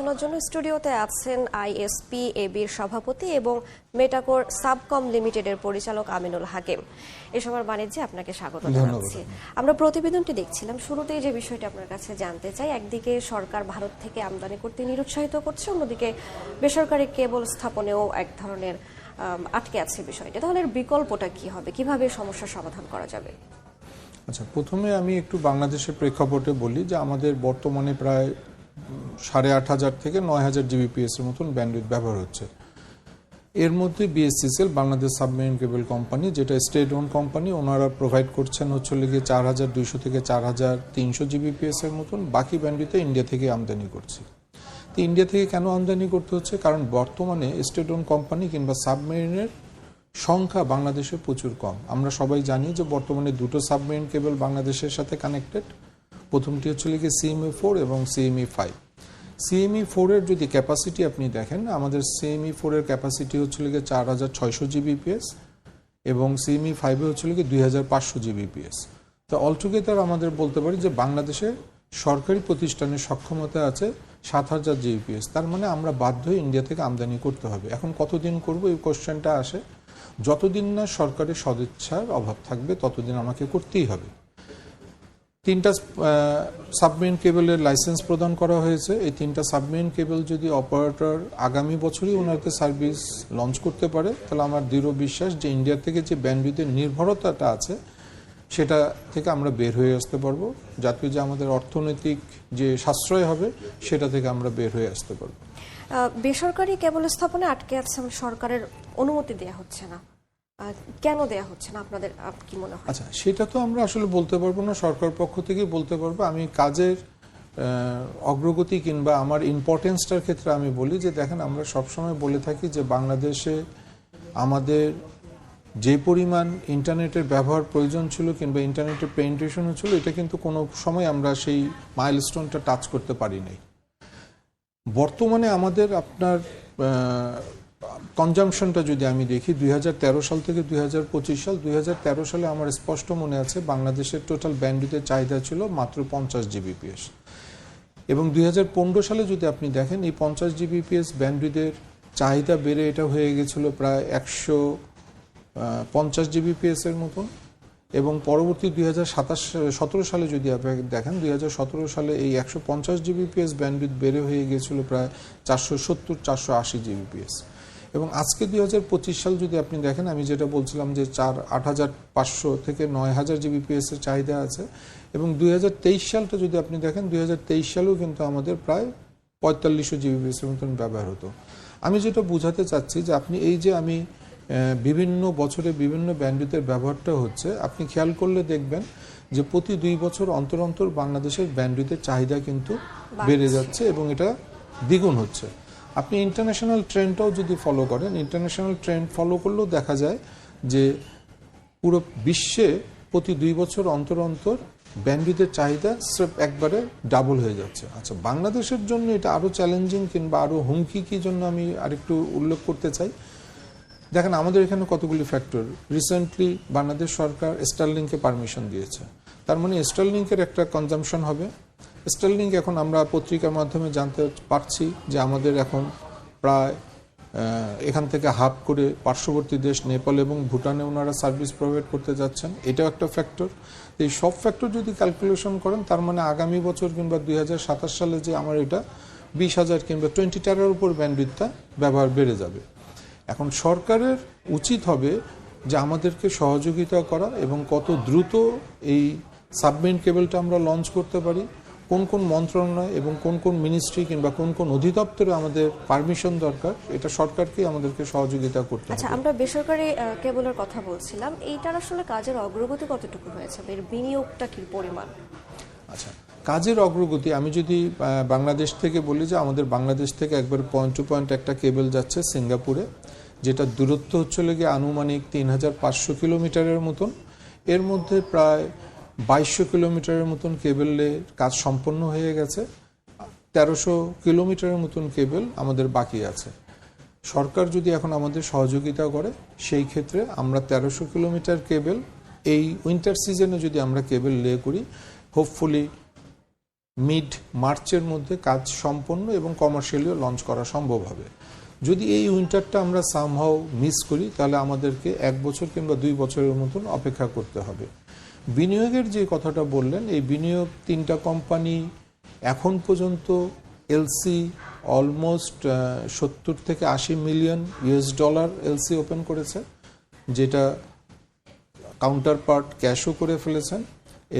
আলোচনার জন্য স্টুডিওতে আছেন আইএসপি এবির সভাপতি এবং মেটাকোর সাবকম লিমিটেডের পরিচালক আমিনুল হাকিম। এসবের বাণিজ্যে আপনাকে স্বাগত জানাচ্ছি। আমরা প্রতিবেদনটি দেখছিলাম, শুরুতেই যে বিষয়টি আপনার কাছে জানতে চাই, একদিকে সরকার ভারত থেকে আমদানি করতে নিরুৎসাহিত করছে, অন্যদিকে বেসরকারি কেবল স্থাপনেও এক ধরনের আটকে আছে বিষয়টি। তাহলে এর বিকল্পটা কি হবে, কিভাবে সমস্যার সমাধান করা যাবে? আচ্ছা, প্রথমে আমি একটু বাংলাদেশের প্রেক্ষাপটে বলি যে আমাদের বর্তমানে প্রায় 8,500 থেকে 9,000 জিবিপিএস এর মতন ব্যান্ডউইথ ব্যবহার হচ্ছে। এর মধ্যে BSCCL Bangladesh submarine cable company, যেটা স্টেট ওন কোম্পানি, ওনারা প্রোভাইড করছেন হচ্ছে 4,200 থেকে 4,300 জিবিপিএস এর মতন। বাকি ব্যান্ডউইথে ইন্ডিয়া থেকে আমদানি করছি। তো ইন্ডিয়া থেকে কেন আমদানি করতে হচ্ছে? কারণ বর্তমানে স্টেট ওন কোম্পানি কিংবা সাবমেরিনের সংখ্যা বাংলাদেশে প্রচুর কম। আমরা সবাই জানি যে বর্তমানে দুটো সাবমেরিন কেবল বাংলাদেশের সাথে কানেক্টেড। প্রথমটি হচ্ছে CME-4 এবং CME-5। CME-4 এর যদি ক্যাপাসিটি আপনি দেখেন, আমাদের CME-4 এর ক্যাপাসিটি হচ্ছে 4,600 জিবিপিএস এবং CME-5 এ হচ্ছে 2,500 জিবিপিএস। তো অলটুগেদার আমাদের বলতে পারি যে বাংলাদেশে সরকারি প্রতিষ্ঠানের সক্ষমতা আছে 7,000 জিবিপিএস। তার মানে আমরা বাধ্য হয়ে ইন্ডিয়া থেকে আমদানি করতে হবে। এখন কতদিন করব এই কোশ্চেনটা আসে। যতদিন না সরকারের সদিচ্ছার অভাব থাকবে ততদিন আমাকে করতেই হবে। 3টা সাবমেরিন কেবলের লাইসেন্স প্রদান করা হয়েছে। এই 3টা সাবমেরিন কেবল যদি অপারেটর আগামী বছরই ওনাকে সার্ভিস লঞ্চ করতে পারে, তাহলে আমার দৃঢ় বিশ্বাস যে ইন্ডিয়া থেকে যে ব্যান্ডউইথের নির্ভরতাটা আছে সেটা থেকে আমরা বের হয়ে আসতে পারবো। যাতে যে আমাদের অর্থনৈতিক যে সাশ্রয় হবে সেটা থেকে আমরা বের হয়ে আসতে পারবো। বেসরকারি কেবল স্থাপনে আটকে আছে, সরকারের অনুমতি দেওয়া হচ্ছে না, কেন দেয়া হচ্ছে না আপনাদের কি মনে হয়? আচ্ছা, সেটা তো আমরা আসলে বলতে পারবো না, সরকার পক্ষ থেকে বলতে পারবো। আমি কাজের অগ্রগতি কিংবা আমার ইম্পর্টেন্সটার ক্ষেত্রে আমি বলি যে দেখেন, আমরা সবসময় বলে থাকি যে বাংলাদেশে আমাদের যে পরিমাণ ইন্টারনেটের ব্যবহার প্রয়োজন ছিল কিংবা ইন্টারনেটের পেনিট্রেশন ছিল, এটা কিন্তু কোনো সময় আমরা সেই মাইলস্টোনটা টাচ করতে পারি নাই। বর্তমানে আমাদের আপনার কনজামশনটা যদি আমি দেখি 2013 সাল থেকে 2025 সাল, 2013 সালে আমার স্পষ্ট মনে আছে বাংলাদেশের টোটাল ব্যান্ডউইথের চাহিদা ছিল মাত্র 50 জিবিপিএস এবং 2015 সালে যদি আপনি দেখেন এই 50 জিবিপিএস ব্যান্ডউইথের চাহিদা বেড়ে এটা হয়ে গেছিল প্রায় 150 জিবিপিএস এর মতন। এবং পরবর্তী 2017 সালে যদি আপনি দেখেন 2017 সালে এই 150 জিবিপিএস ব্যান্ডউইথ বেড়ে হয়ে গিয়েছিল প্রায় 470-480 জিবিপিএস। এবং আজকে 2025 সাল যদি আপনি দেখেন, আমি যেটা বলছিলাম যে 8,500 থেকে 9,000 জিবিপিএস এর চাহিদা আছে। এবং 2023 সালটা যদি আপনি দেখেন, 2023 সালেও কিন্তু আমাদের প্রায় 4500 জিবিপিএস এর মতন ব্যবহার হতো। আমি যেটা বোঝাতে চাচ্ছি যে আপনি এই যে আমি বিভিন্ন বছরে বিভিন্ন ব্যান্ডউইথের ব্যবহারটা হচ্ছে, আপনি খেয়াল করলে দেখবেন যে প্রতি 2 বছর অন্তর অন্তর বাংলাদেশের ব্যান্ডউইথের চাহিদা কিন্তু বেড়ে যাচ্ছে এবং এটা দ্বিগুণ হচ্ছে। আপনি ইন্টারন্যাশনাল ট্রেন্ডটাও যদি ফলো করেন, ইন্টারন্যাশনাল ট্রেন্ড ফলো করলেও দেখা যায় যে পুরো বিশ্বে প্রতি 2 বছর অন্তর অন্তর ব্যান্ডউইথের চাহিদা স্রেফ একবারে ডাবল হয়ে যাচ্ছে। আচ্ছা, বাংলাদেশের জন্য এটা আরও চ্যালেঞ্জিং কিংবা আরও হুমকি কি জন্য আমি আরেকটু উল্লেখ করতে চাই। দেখেন, আমাদের এখানে কতগুলি ফ্যাক্টর। রিসেন্টলি বাংলাদেশ সরকার স্টারলিংকে পারমিশন দিয়েছে, তার মানে স্টারলিংকের একটা কনজামশন হবে। স্টারলিংক এখন আমরা পত্রিকার মাধ্যমে জানতে পারছি যে আমাদের এখন প্রায় এখান থেকে হাব করে পার্শ্ববর্তী দেশ নেপাল এবং ভুটানে ওনারা সার্ভিস প্রোভাইড করতে যাচ্ছেন। এটাও একটা ফ্যাক্টর। এই সব ফ্যাক্টর যদি ক্যালকুলেশন করেন, তার মানে আগামী বছর কিংবা 2027 সালে যে আমার এটা 20,000 কিংবা 20 টাকার উপর ব্যান্ডউইথটা ব্যবহার বেড়ে যাবে। এখন সরকারের উচিত হবে যে আমাদেরকে সহযোগিতা করা এবং কত দ্রুত এই সাবমেরিন কেবলটা আমরা লঞ্চ করতে পারি, কোন কোন মন্ত্রণালয় এবং কোন কোন মিনিস্ট্রি কিংবা কোন কোন অধিদপ্তরে আমাদের পারমিশন দরকার, এটা সরকারকে আমাদেরকে সহযোগিতা করতে হবে। আচ্ছা, আমরা বেসরকারি কেবলের কথা বলছিলাম, এইটার আসলে কাজের অগ্রগতি কতটুকু হয়েছে, এর বিনিয়োগটা কি পরিমাণ? আচ্ছা, কাজের অগ্রগতি আমি যদি বাংলাদেশ থেকে বলি যে আমাদের বাংলাদেশ থেকে একবার পয়েন্ট টু পয়েন্ট একটা কেবল যাচ্ছে সিঙ্গাপুরে, যেটা দূরত্ব হচ্ছে আনুমানিক 3,500 কিলোমিটারের মতন। এর মধ্যে প্রায় 2200 কিলোমিটারের মতন কেবলের কাজ সম্পন্ন হয়ে গেছে, 1300 কিলোমিটারের মতন কেবল আমাদের বাকি আছে। সরকার যদি এখন আমাদের সহযোগিতা করে, সেই ক্ষেত্রে আমরা 1300 কিলোমিটার কেবল এই উইন্টার সিজনে যদি আমরা কেবল লে করি, হোপফুলি মিড মার্চের মধ্যে কাজ সম্পন্ন এবং কমার্শিয়ালিও লঞ্চ করা সম্ভব হবে। যদি এই উইন্টারটা আমরা সামহাও মিস করি তাহলে আমাদেরকে 1 বছর কিংবা 2 বছরের মতন অপেক্ষা করতে হবে। বিনিয়োগের যে কথাটা বললেন, এই বিনিয়োগ 3টা কোম্পানি এখন পর্যন্ত এলসি অলমোস্ট 70 থেকে 80 million US dollar LC open করেছে, যেটা কাউন্টার পার্ট ক্যাশও করে ফেলেছেন।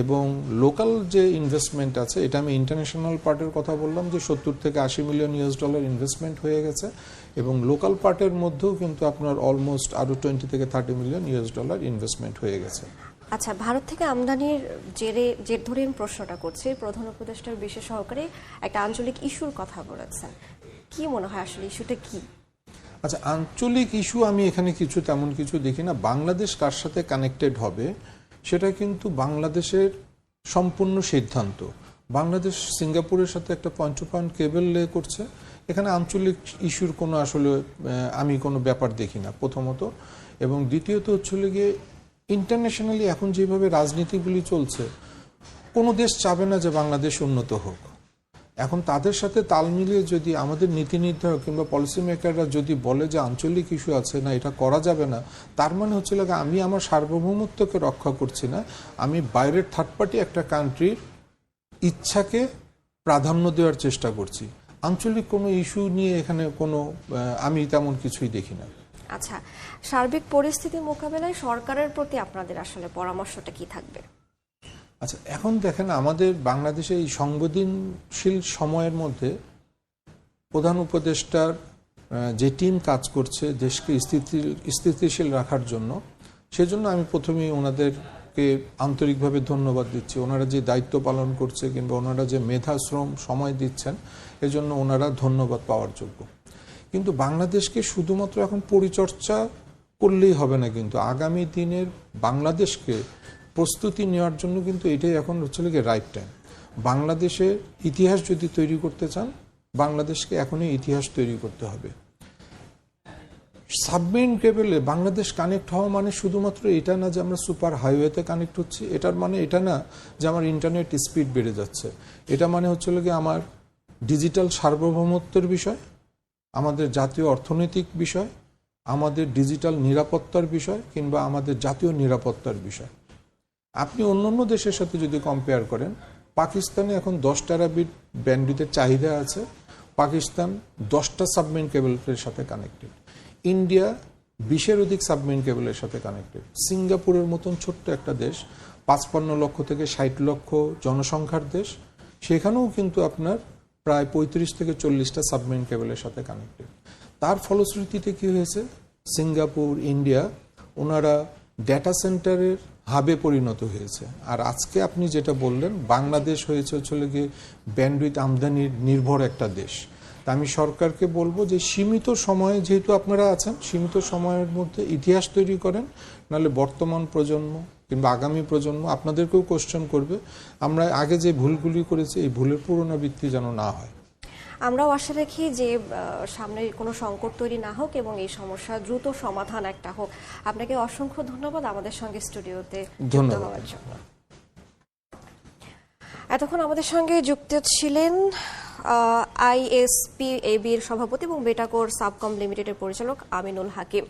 এবং লোকাল যে ইনভেস্টমেন্ট আছে, এটা আমি ইন্টারন্যাশনাল পার্টের কথা বললাম যে 70 থেকে 80 মিলিয়ন ইউএস ডলার ইনভেস্টমেন্ট হয়ে গেছে, এবং লোকাল পার্টের মধ্যেও কিন্তু আপনার অলমোস্ট আরও 20 থেকে 30 মিলিয়ন ইউএস ডলার ইনভেস্টমেন্ট হয়ে গেছে। আচ্ছা, ভারত থেকে আমদানির জের ধরে আমি প্রশ্নটা করছি। প্রধান উপদেষ্টার বিশেষ সহকারে একটা আঞ্চলিক ইস্যুর কথা বলেছেন, কি মনে হয় আসলে ইস্যুটা কি? আচ্ছা, আঞ্চলিক ইস্যু আমি এখানে তেমন কিছু দেখি না। বাংলাদেশ কার সাথে কানেক্টেড হবে সেটা কিন্তু বাংলাদেশের সম্পূর্ণ সিদ্ধান্ত। বাংলাদেশ সিঙ্গাপুরের সাথে একটা পয়েন্ট টু পয়েন্ট কেবল লে করছে, এখানে আঞ্চলিক ইস্যুর কোনো আসলে আমি কোনো ব্যাপার দেখি না প্রথমত। এবং দ্বিতীয়ত হচ্ছে গিয়ে ইন্টারন্যাশনালি এখন যেভাবে রাজনীতিগুলি চলছে, কোনো দেশ চাবে না যে বাংলাদেশ উন্নত হোক। এখন তাদের সাথে তাল মিলিয়ে যদি আমাদের নীতি নির্ধারক কিংবা পলিসি মেকাররা যদি বলে যে আঞ্চলিক ইস্যু আছে, না এটা করা যাবে না, তার মানে হচ্ছে আমি আমার সার্বভৌমত্বকে রক্ষা করছি না, আমি বাইরের থার্ড পার্টি একটা কান্ট্রির ইচ্ছাকে প্রাধান্য দেওয়ার চেষ্টা করছি। আঞ্চলিক কোনো ইস্যু নিয়ে এখানে কোনো আমি তেমন কিছুই দেখি না। আচ্ছা, সার্বিক পরিস্থিতি মোকাবেলায় সরকারের প্রতি আপনাদের আসলে পরামর্শটা কি থাকবে? আচ্ছা, এখন দেখেন আমাদের বাংলাদেশে এই সংবেদনশীল সময়ের মধ্যে প্রধান উপদেষ্টার যে টিম কাজ করছে দেশকে স্থিতিশীল রাখার জন্য, সেজন্য আমি প্রথমেই ওনাদেরকে আন্তরিকভাবে ধন্যবাদ দিচ্ছি। ওনারা যে দায়িত্ব পালন করছে কিংবা ওনারা যে মেধা শ্রম সময় দিচ্ছেন, এজন্য ওনারা ধন্যবাদ পাওয়ার যোগ্য। কিন্তু বাংলাদেশকে শুধুমাত্র এখন পরিচর্যা করলেই হবে না, কিন্তু আগামী দিনের বাংলাদেশকে প্রস্তুতি নেওয়ার জন্য কিন্তু এটাই এখন হচ্ছে রাইট টাইম। বাংলাদেশের ইতিহাস যদি তৈরি করতে চান, বাংলাদেশকে এখনই ইতিহাস তৈরি করতে হবে। সাবমেরিন কেবলে বাংলাদেশ কানেক্ট হওয়া মানে শুধুমাত্র এটা না যে আমরা সুপার হাইওয়েতে কানেক্ট হচ্ছি, এটার মানে এটা না যে আমার ইন্টারনেট স্পিড বেড়ে যাচ্ছে। এটা মানে হচ্ছে আমার ডিজিটাল সার্বভৌমত্বের বিষয়, আমাদের জাতীয় অর্থনৈতিক বিষয়, আমাদের ডিজিটাল নিরাপত্তার বিষয় কিংবা আমাদের জাতীয় নিরাপত্তার বিষয়। আপনি অন্যান্য দেশের সাথে যদি কম্পেয়ার করেন, পাকিস্তানে এখন 10 টেরাবিট ব্যান্ডউইথের চাহিদা আছে, পাকিস্তান 10টা সাবমেরিন কেবলের সাথে কানেক্টেড। ইন্ডিয়া 20-এর অধিক সাবমেরিন কেবলের সাথে কানেক্টেড। সিঙ্গাপুরের মতন ছোট্ট একটা দেশ, 55 লক্ষ থেকে 60 লক্ষ জনসংখ্যার দেশ, সেখানেও কিন্তু আপনার প্রায় 35 থেকে 40টা সাবমেরিন কেবলের সাথে কানেক্টেড। তার ফলশ্রুতিতে কি হয়েছে, সিঙ্গাপুর, ইন্ডিয়া ওনারা ডেটা সেন্টারের হাবে পরিণত হয়েছে। আর আজকে আপনি যেটা বললেন, বাংলাদেশ হয়েছে গিয়ে ব্যান্ডউইথ আমদানির নির্ভর একটা দেশ। তা আমি সরকারকে বলবো যে সীমিত সময়ে যেহেতু আপনারা আছেন, সীমিত সময়ের মধ্যে ইতিহাস তৈরি করেন, নাহলে বর্তমান প্রজন্ম কিংবা আগামী প্রজন্ম আপনাদেরকেও কোশ্চেন করবে। আমরা আগে যে ভুলগুলি করেছি, এই ভুলের পুনরাবৃত্তি যেন না হয়। আমরাও আশা রাখি যে সামনে কোনো সংকট তৈরি না হোক এবং এই সমস্যা দ্রুত সমাধান একটা হোক। আপনাকে অসংখ্য ধন্যবাদ আমাদের সঙ্গে স্টুডিওতে যুক্ত হওয়ার জন্য। এতক্ষণ আমাদের সঙ্গে যুক্ত ছিলেন আইএসপি এবির সভাপতি এবং বেটাকোর সাবকম লিমিটেডের পরিচালক আমিনুল হাকিম।